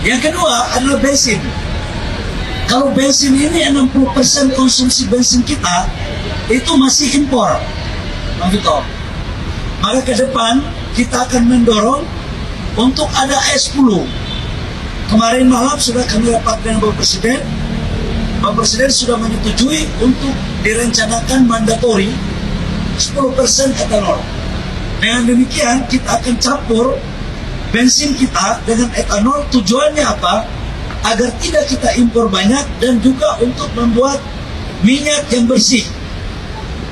Yang kedua adalah bensin. Kalau bensin ini 60% konsumsi bensin kita itu masih impor, Bang Vito. Maka ke depan kita akan mendorong untuk ada E10. Kemarin malam sudah kami rapat dengan Bapak Presiden. Bapak Presiden sudah menyetujui untuk direncanakan mandatori 10% etanol. Dengan demikian kita akan campur bensin kita dengan etanol. Tujuannya apa? Agar tidak kita impor banyak dan juga untuk membuat minyak yang bersih,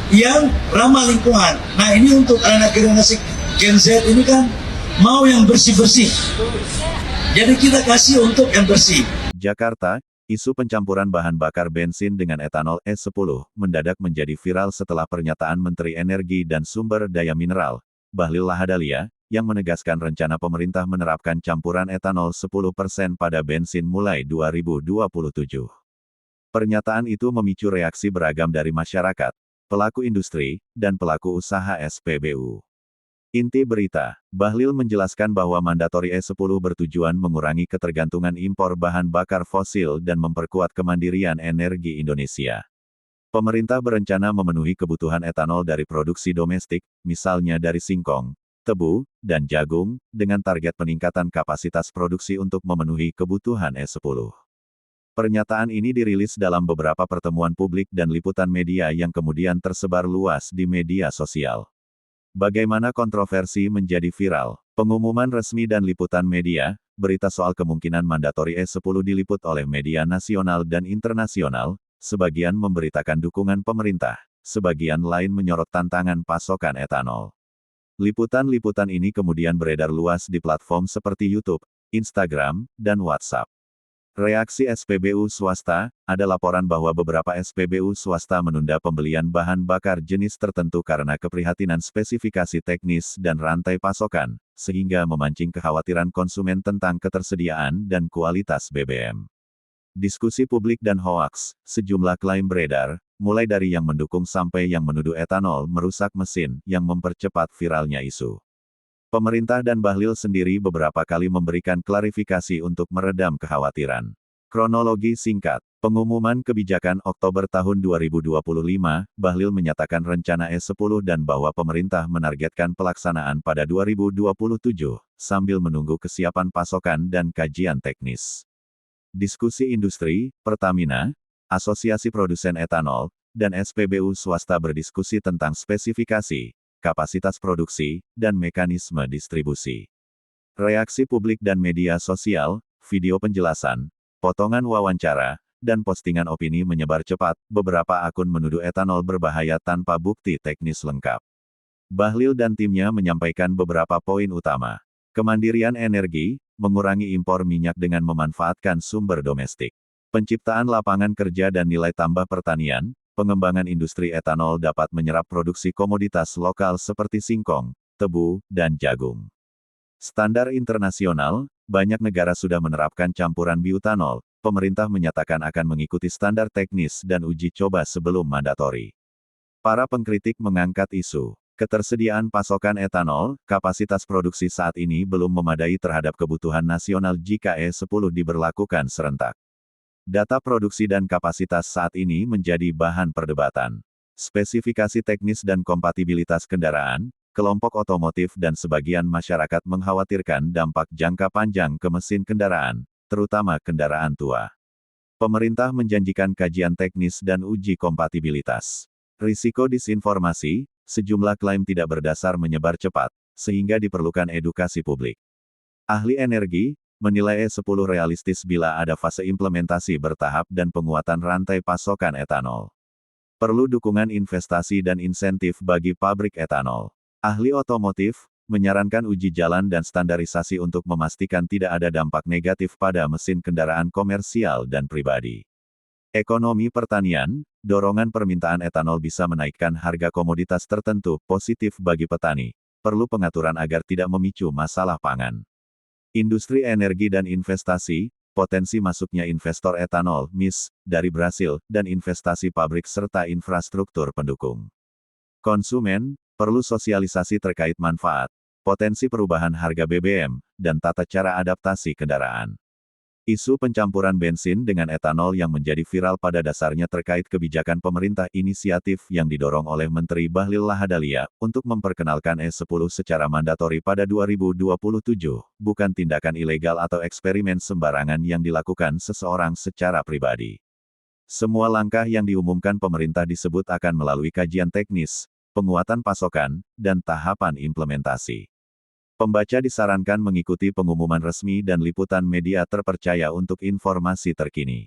yang ramah lingkungan. Nah ini untuk anak generasi Gen Z ini kan mau yang bersih-bersih. Jadi kita kasih untuk yang bersih. Jakarta, isu pencampuran bahan bakar bensin dengan etanol E10 mendadak menjadi viral setelah pernyataan Menteri Energi dan Sumber Daya Mineral, Bahlil Lahadalia, yang menegaskan rencana pemerintah menerapkan campuran etanol 10% pada bensin mulai 2027. Pernyataan itu memicu reaksi beragam dari masyarakat, pelaku industri, dan pelaku usaha SPBU. Inti berita, Bahlil menjelaskan bahwa mandatori E10 bertujuan mengurangi ketergantungan impor bahan bakar fosil dan memperkuat kemandirian energi Indonesia. Pemerintah berencana memenuhi kebutuhan etanol dari produksi domestik, misalnya dari singkong, tebu, dan jagung, dengan target peningkatan kapasitas produksi untuk memenuhi kebutuhan E10. Pernyataan ini dirilis dalam beberapa pertemuan publik dan liputan media yang kemudian tersebar luas di media sosial. Bagaimana kontroversi menjadi viral? Pengumuman resmi dan liputan media, berita soal kemungkinan mandatori E10 diliput oleh media nasional dan internasional, sebagian memberitakan dukungan pemerintah, sebagian lain menyorot tantangan pasokan etanol. Liputan-liputan ini kemudian beredar luas di platform seperti YouTube, Instagram, dan WhatsApp. Reaksi SPBU swasta, ada laporan bahwa beberapa SPBU swasta menunda pembelian bahan bakar jenis tertentu karena keprihatinan spesifikasi teknis dan rantai pasokan, sehingga memancing kekhawatiran konsumen tentang ketersediaan dan kualitas BBM. Diskusi publik dan hoaks, sejumlah klaim beredar, mulai dari yang mendukung sampai yang menuduh etanol merusak mesin, yang mempercepat viralnya isu. Pemerintah dan Bahlil sendiri beberapa kali memberikan klarifikasi untuk meredam kekhawatiran. Kronologi singkat, pengumuman kebijakan Oktober tahun 2025, Bahlil menyatakan rencana E10 dan bahwa pemerintah menargetkan pelaksanaan pada 2027, sambil menunggu kesiapan pasokan dan kajian teknis. Diskusi industri, Pertamina, Asosiasi Produsen Etanol, dan SPBU swasta berdiskusi tentang spesifikasi, kapasitas produksi, dan mekanisme distribusi. Reaksi publik dan media sosial, video penjelasan, potongan wawancara, dan postingan opini menyebar cepat. Beberapa akun menuduh etanol berbahaya tanpa bukti teknis lengkap. Bahlil dan timnya menyampaikan beberapa poin utama. Kemandirian energi, mengurangi impor minyak dengan memanfaatkan sumber domestik. Penciptaan lapangan kerja dan nilai tambah pertanian, pengembangan industri etanol dapat menyerap produksi komoditas lokal seperti singkong, tebu, dan jagung. Standar internasional, banyak negara sudah menerapkan campuran bioetanol. Pemerintah menyatakan akan mengikuti standar teknis dan uji coba sebelum mandatori. Para pengkritik mengangkat isu ketersediaan pasokan etanol, kapasitas produksi saat ini belum memadai terhadap kebutuhan nasional jika E10 diberlakukan serentak. Data produksi dan kapasitas saat ini menjadi bahan perdebatan. Spesifikasi teknis dan kompatibilitas kendaraan, kelompok otomotif dan sebagian masyarakat mengkhawatirkan dampak jangka panjang ke mesin kendaraan, terutama kendaraan tua. Pemerintah menjanjikan kajian teknis dan uji kompatibilitas. Risiko disinformasi, sejumlah klaim tidak berdasar menyebar cepat, sehingga diperlukan edukasi publik. Ahli energi menilai E10 realistis bila ada fase implementasi bertahap dan penguatan rantai pasokan etanol. Perlu dukungan investasi dan insentif bagi pabrik etanol. Ahli otomotif menyarankan uji jalan dan standarisasi untuk memastikan tidak ada dampak negatif pada mesin kendaraan komersial dan pribadi. Ekonomi pertanian, dorongan permintaan etanol bisa menaikkan harga komoditas tertentu, positif bagi petani. Perlu pengaturan agar tidak memicu masalah pangan. Industri energi dan investasi, potensi masuknya investor etanol, MIS, dari Brasil, dan investasi pabrik serta infrastruktur pendukung. Konsumen, perlu sosialisasi terkait manfaat, potensi perubahan harga BBM, dan tata cara adaptasi kendaraan. Isu pencampuran bensin dengan etanol yang menjadi viral pada dasarnya terkait kebijakan pemerintah inisiatif yang didorong oleh Menteri Bahlil Lahadalia untuk memperkenalkan E10 secara mandatori pada 2027, bukan tindakan ilegal atau eksperimen sembarangan yang dilakukan seseorang secara pribadi. Semua langkah yang diumumkan pemerintah disebut akan melalui kajian teknis, penguatan pasokan, dan tahapan implementasi. Pembaca disarankan mengikuti pengumuman resmi dan liputan media terpercaya untuk informasi terkini.